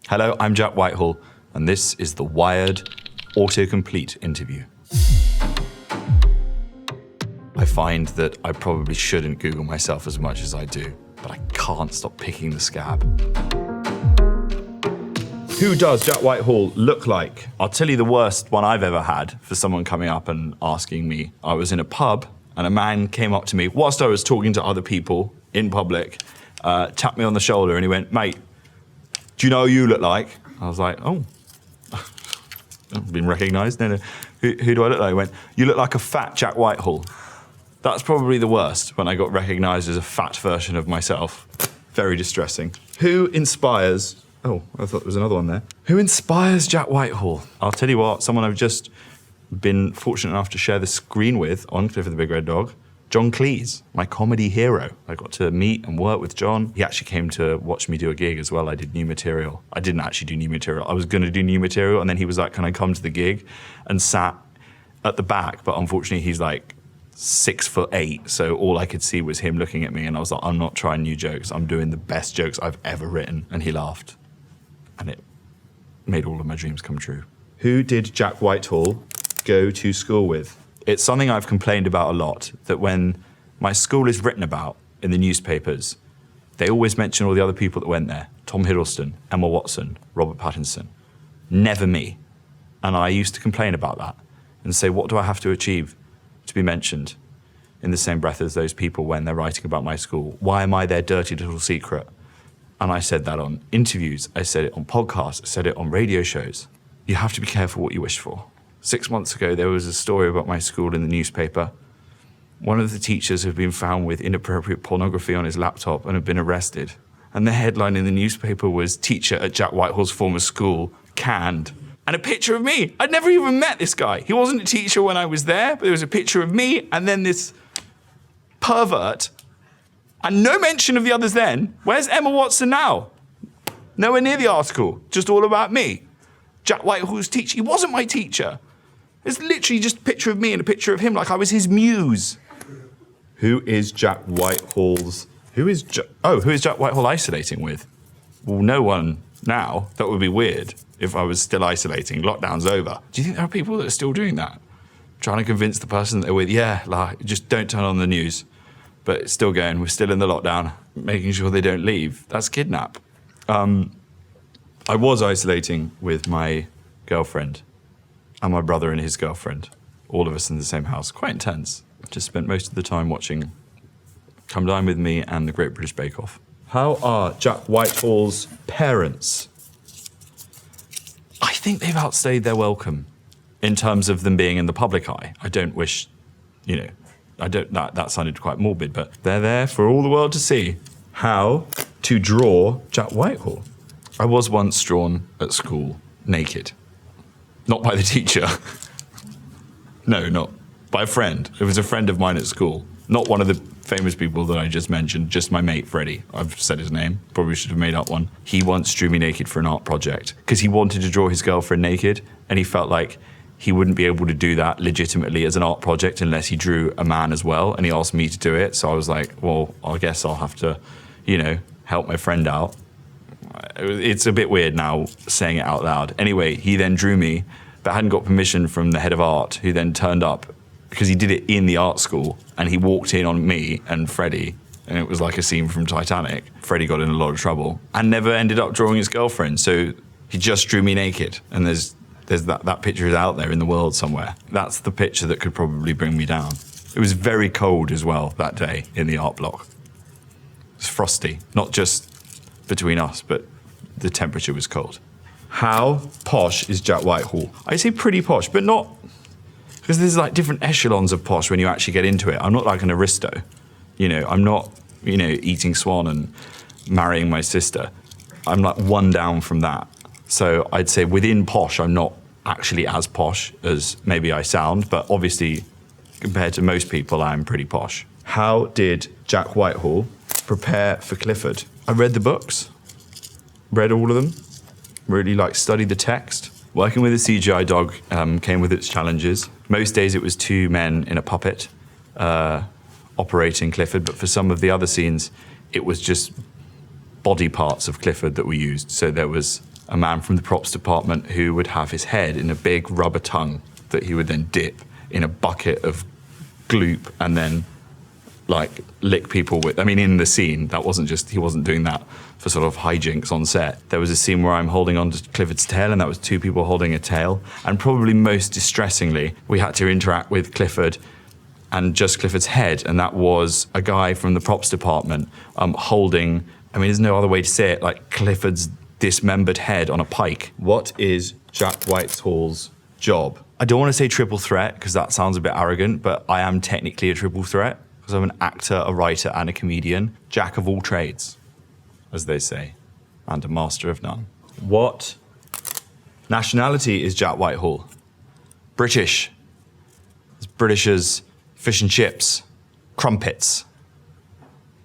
Hello, I'm Jack Whitehall, and this is the Wired Autocomplete interview. I find that I probably shouldn't Google myself as much as I do, but I can't stop picking the scab. Who does Jack Whitehall look like? I'll tell you the worst one I've ever had for someone coming up and asking me. I was in a pub, and a man came up to me whilst I was talking to other people in public, tapped me on the shoulder, and he went, "Mate, do you know who you look like?" I was like, "Oh, I've been recognised. No. Who do I look like?" He went, "You look like a fat Jack Whitehall." That's probably the worst, when I got recognised as a fat version of myself. Very distressing. Who inspires... Oh, I thought there was another one there. Who inspires Jack Whitehall? I'll tell you what, someone I've just been fortunate enough to share the screen with on Clifford the Big Red Dog, John Cleese, my comedy hero. I got to meet and work with John. He actually came to watch me do a gig as well. I did new material. I didn't actually do new material. I was going to do new material, and then he was like, "Can I come to the gig?" And sat at the back, but unfortunately he's like 6'8", so all I could see was him looking at me, and I was like, "I'm not trying new jokes. I'm doing the best jokes I've ever written." And he laughed, and it made all of my dreams come true. Who did Jack Whitehall go to school with? It's something I've complained about a lot, that when my school is written about in the newspapers, they always mention all the other people that went there. Tom Hiddleston, Emma Watson, Robert Pattinson. Never me. And I used to complain about that and say, what do I have to achieve to be mentioned in the same breath as those people when they're writing about my school? Why am I their dirty little secret? And I said that on interviews, I said it on podcasts, I said it on radio shows. You have to be careful what you wish for. 6 months ago, there was a story about my school in the newspaper. One of the teachers had been found with inappropriate pornography on his laptop and had been arrested. And the headline in the newspaper was, "Teacher at Jack Whitehall's former school, canned." And a picture of me. I'd never even met this guy. He wasn't a teacher when I was there, but there was a picture of me and then this pervert. And no mention of the others then. Where's Emma Watson now? Nowhere near the article, just all about me. Jack Whitehall's teacher. He wasn't my teacher. It's literally just a picture of me and a picture of him like I was his muse. Who is Jack Whitehall's... Who is Jack Whitehall isolating with? Well, no one now. That would be weird if I was still isolating. Lockdown's over. Do you think there are people that are still doing that? Trying to convince the person that they're with, yeah, like, just don't turn on the news. But it's still going. We're still in the lockdown. Making sure they don't leave. That's kidnap. I was isolating with my girlfriend and my brother and his girlfriend, all of us in the same house. Quite intense. Just spent most of the time watching Come Dine With Me and The Great British Bake Off. How are Jack Whitehall's parents? I think they've outstayed their welcome in terms of them being in the public eye. I don't wish, that sounded quite morbid, but they're there for all the world to see. How to draw Jack Whitehall? I was once drawn at school naked. Not by the teacher. No, not by a friend. It was a friend of mine at school. Not one of the famous people that I just mentioned, just my mate, Freddie. I've said his name, probably should have made up one. He once drew me naked for an art project because he wanted to draw his girlfriend naked, and he felt like he wouldn't be able to do that legitimately as an art project unless he drew a man as well, and he asked me to do it. So I was like, well, I guess I'll have to, help my friend out. It's a bit weird now saying it out loud. Anyway, he then drew me, but hadn't got permission from the head of art, who then turned up because he did it in the art school, and he walked in on me and Freddie, and it was like a scene from Titanic. Freddie got in a lot of trouble and never ended up drawing his girlfriend, so he just drew me naked, and there's that picture is out there in the world somewhere. That's the picture that could probably bring me down. It was very cold as well that day in the art block. It was frosty, not just between us, but the temperature was cold. How posh is Jack Whitehall? I say pretty posh, but not, because there's like different echelons of posh when you actually get into it. I'm not like an aristo. I'm not, eating swan and marrying my sister. I'm like one down from that. So I'd say within posh, I'm not actually as posh as maybe I sound, but obviously compared to most people, I'm pretty posh. How did Jack Whitehall prepare for Clifford? I read the books, read all of them, really studied the text. Working with a CGI dog came with its challenges. Most days it was two men in a puppet operating Clifford, but for some of the other scenes, it was just body parts of Clifford that we used. So there was a man from the props department who would have his head in a big rubber tongue that he would then dip in a bucket of gloop and then like lick people with. I mean, in the scene, that wasn't just, he wasn't doing that for sort of hijinks on set. There was a scene where I'm holding on to Clifford's tail, and that was two people holding a tail. And probably most distressingly, we had to interact with Clifford and just Clifford's head, and that was a guy from the props department holding, I mean, there's no other way to say it, like Clifford's dismembered head on a pike. What is Jack Whitehall's job? I don't want to say triple threat, because that sounds a bit arrogant, but I am technically a triple threat, because I'm an actor, a writer, and a comedian. Jack of all trades, as they say, and a master of none. What nationality is Jack Whitehall? British. As British as fish and chips, crumpets,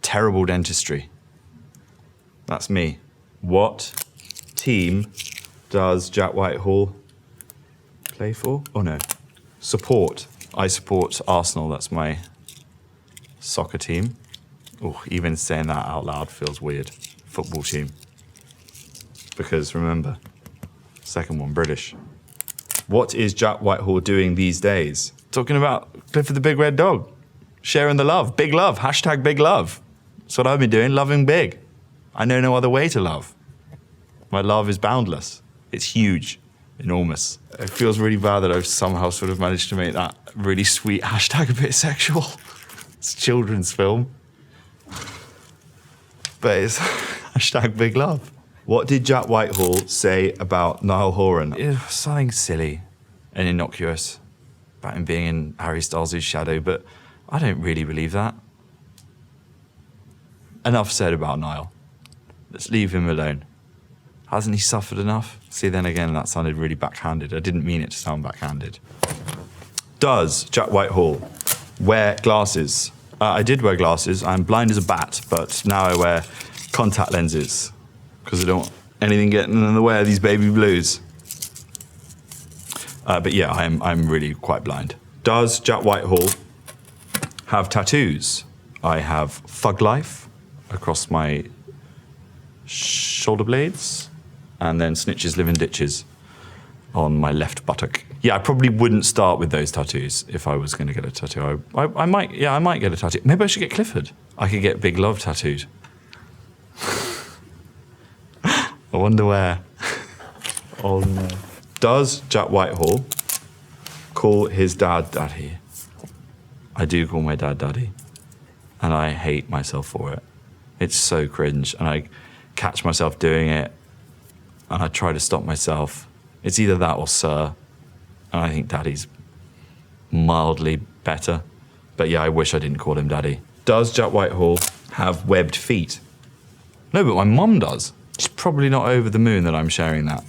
terrible dentistry. That's me. What team does Jack Whitehall play for? Oh no, support. I support Arsenal, that's my soccer team. Oh, even saying that out loud feels weird. Football team. Because remember, second one, British. What is Jack Whitehall doing these days? Talking about Clifford the Big Red Dog. Sharing the love, big love, hashtag big love. That's what I've been doing, loving big. I know no other way to love. My love is boundless. It's huge, enormous. It feels really bad that I've somehow sort of managed to make that really sweet hashtag a bit sexual. It's a children's film. But it's hashtag big love. What did Jack Whitehall say about Niall Horan? It was something silly and innocuous about him being in Harry Styles' shadow, but I don't really believe that. Enough said about Niall. Let's leave him alone. Hasn't he suffered enough? See, then again, that sounded really backhanded. I didn't mean it to sound backhanded. Does Jack Whitehall wear glasses? I did wear glasses. I'm blind as a bat, but now I wear contact lenses because I don't want anything getting in the way of these baby blues. But yeah, I'm really quite blind. Does Jack Whitehall have tattoos? I have Thug Life across my shoulder blades, and then Snitches Live in Ditches on my left buttock. Yeah, I probably wouldn't start with those tattoos if I was going to get a tattoo. I might get a tattoo. Maybe I should get Clifford. I could get Big Love tattooed. I wonder where. Oh no. Does Jack Whitehall call his dad Daddy? I do call my dad Daddy, and I hate myself for it. It's so cringe, and I catch myself doing it, and I try to stop myself. It's either that or Sir, and I think Daddy's mildly better. But yeah, I wish I didn't call him Daddy. Does Jack Whitehall have webbed feet? No, but my mum does. She's probably not over the moon that I'm sharing that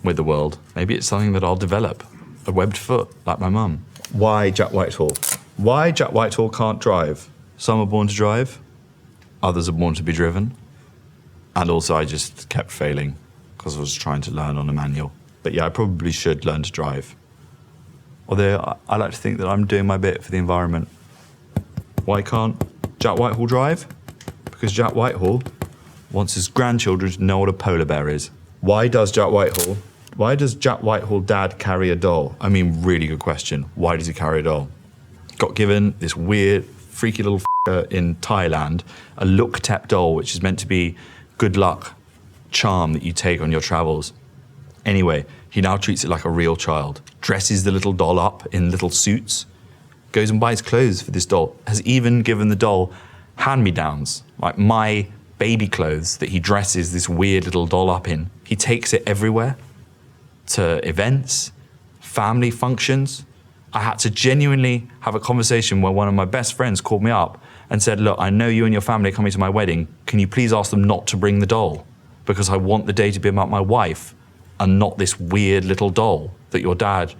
with the world. Maybe it's something that I'll develop, a webbed foot, like my mum. Why Jack Whitehall? Why Jack Whitehall can't drive? Some are born to drive, others are born to be driven. And also I just kept failing because I was trying to learn on a manual. But yeah, I probably should learn to drive. Although I like to think that I'm doing my bit for the environment. Why can't Jack Whitehall drive? Because Jack Whitehall wants his grandchildren to know what a polar bear is. Why does Jack Whitehall Dad carry a doll? I mean, really good question. Why does he carry a doll? Got given this weird, freaky little in Thailand, a Look-Tep doll, which is meant to be good luck charm that you take on your travels. Anyway, he now treats it like a real child, dresses the little doll up in little suits, goes and buys clothes for this doll, has even given the doll hand-me-downs, like my baby clothes that he dresses this weird little doll up in. He takes it everywhere, to events, family functions. I had to genuinely have a conversation where one of my best friends called me up and said, look, I know you and your family are coming to my wedding. Can you please ask them not to bring the doll? Because I want the day to be about my wife and not this weird little doll that your dad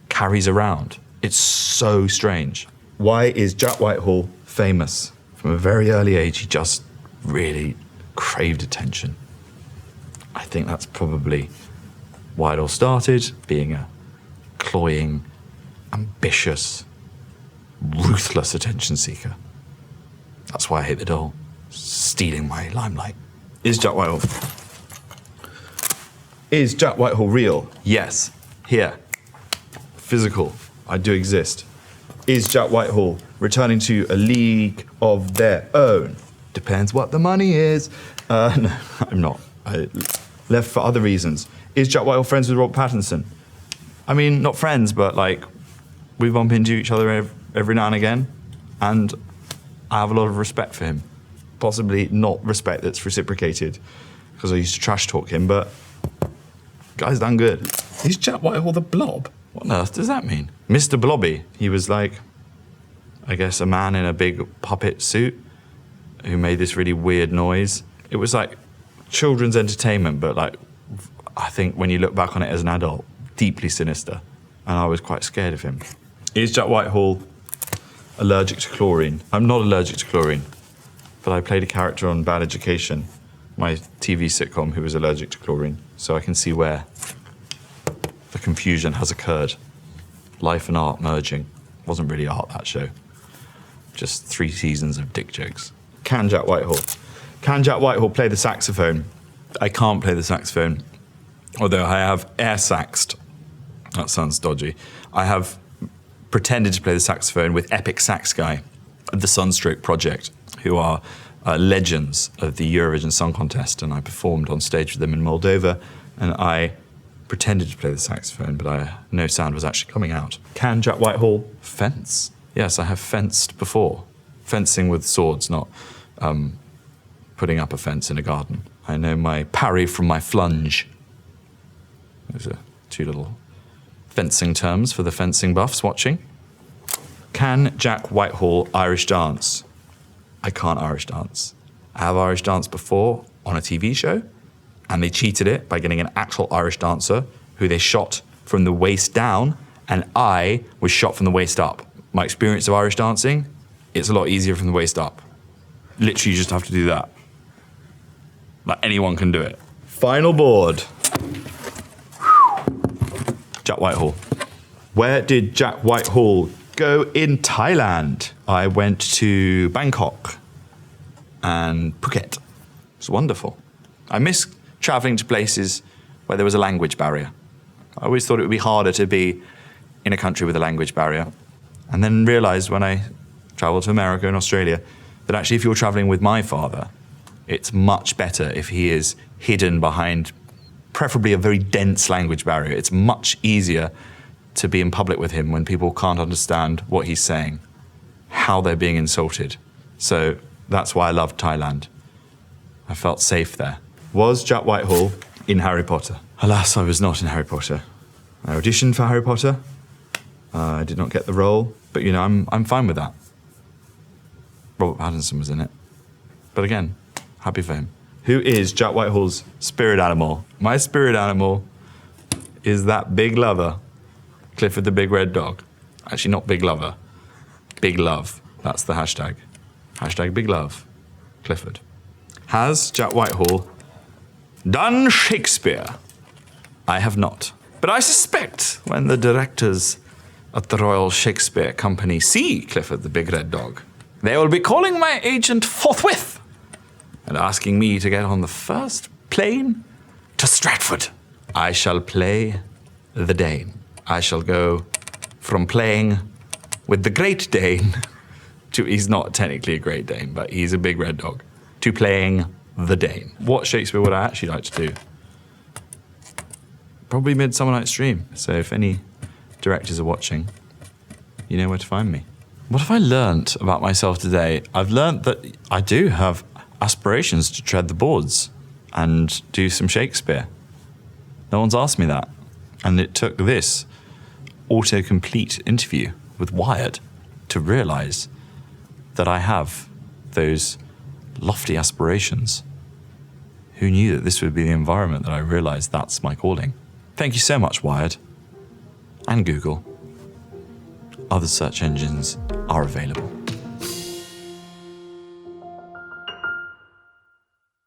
carries around. It's so strange. Why is Jack Whitehall famous? From a very early age, he just really craved attention. I think that's probably why it all started, being a cloying, ambitious, ruthless attention seeker. That's why I hate the doll, stealing my limelight. Is Jack Whitehall Is Jack Whitehall real? Yes. Here. Physical. I do exist. Is Jack Whitehall returning to a league of their own? Depends what the money is. No, I'm not. I left for other reasons. Is Jack Whitehall friends with Rob Pattinson? I mean, not friends, but like, we bump into each other every now and again, and I have a lot of respect for him. Possibly not respect that's reciprocated, because I used to trash talk him, but guy's done good. Is Jack Whitehall the Blob? What on earth does that mean? Mr. Blobby. He was like, I guess, a man in a big puppet suit who made this really weird noise. It was like children's entertainment, but like, I think when you look back on it as an adult, deeply sinister. And I was quite scared of him. Is Jack Whitehall allergic to chlorine? I'm not allergic to chlorine, but I played a character on Bad Education, my TV sitcom, who was allergic to chlorine. So I can see where the confusion has occurred. Life and art merging. Wasn't really art, that show. Just 3 seasons of dick jokes. Can Jack Whitehall play the saxophone? I can't play the saxophone, although I have air saxed. That sounds dodgy. I have pretended to play the saxophone with Epic Sax Guy of the Sunstroke Project, who are legends of the Eurovision Song Contest, and I performed on stage with them in Moldova, and I pretended to play the saxophone, but no sound was actually coming out. Can Jack Whitehall fence? Yes, I have fenced before. Fencing with swords, not putting up a fence in a garden. I know my parry from my flunge. Those are 2 little fencing terms for the fencing buffs watching. Can Jack Whitehall Irish dance? I can't Irish dance. I have Irish dance before on a TV show, and they cheated it by getting an actual Irish dancer who they shot from the waist down, and I was shot from the waist up. My experience of Irish dancing, it's a lot easier from the waist up. Literally, you just have to do that. Like, anyone can do it. Final board. Jack Whitehall. Where did Jack Whitehall go in Thailand? I went to Bangkok and Phuket. It was wonderful. I miss traveling to places where there was a language barrier. I always thought it would be harder to be in a country with a language barrier. And then realized when I traveled to America and Australia that actually if you're traveling with my father, it's much better if he is hidden behind preferably a very dense language barrier. It's much easier to be in public with him when people can't understand what he's saying, how they're being insulted. So that's why I loved Thailand. I felt safe there. Was Jack Whitehall in Harry Potter? Alas, I was not in Harry Potter. I auditioned for Harry Potter. I did not get the role, but you know, I'm fine with that. Robert Pattinson was in it. But again, happy for him. Who is Jack Whitehall's spirit animal? My spirit animal is that big lover, Clifford the big red dog. Actually, not big lover, big love. That's the hashtag. Hashtag big love, Clifford. Has Jack Whitehall done Shakespeare? I have not. But I suspect when the directors at the Royal Shakespeare Company see Clifford the big red dog, they will be calling my agent forthwith and asking me to get on the first plane to Stratford. I shall play the Dane. I shall go from playing with the Great Dane to, he's not technically a Great Dane, but he's a big red dog, to playing the Dane. What Shakespeare would I actually like to do? Probably Midsummer Night's Dream. So if any directors are watching, you know where to find me. What have I learnt about myself today? I've learnt that I do have aspirations to tread the boards and do some Shakespeare. No one's asked me that. And it took this autocomplete interview with Wired to realise that I have those lofty aspirations. Who knew that this would be the environment that I realised that's my calling? Thank you so much, Wired. And Google. Other search engines are available.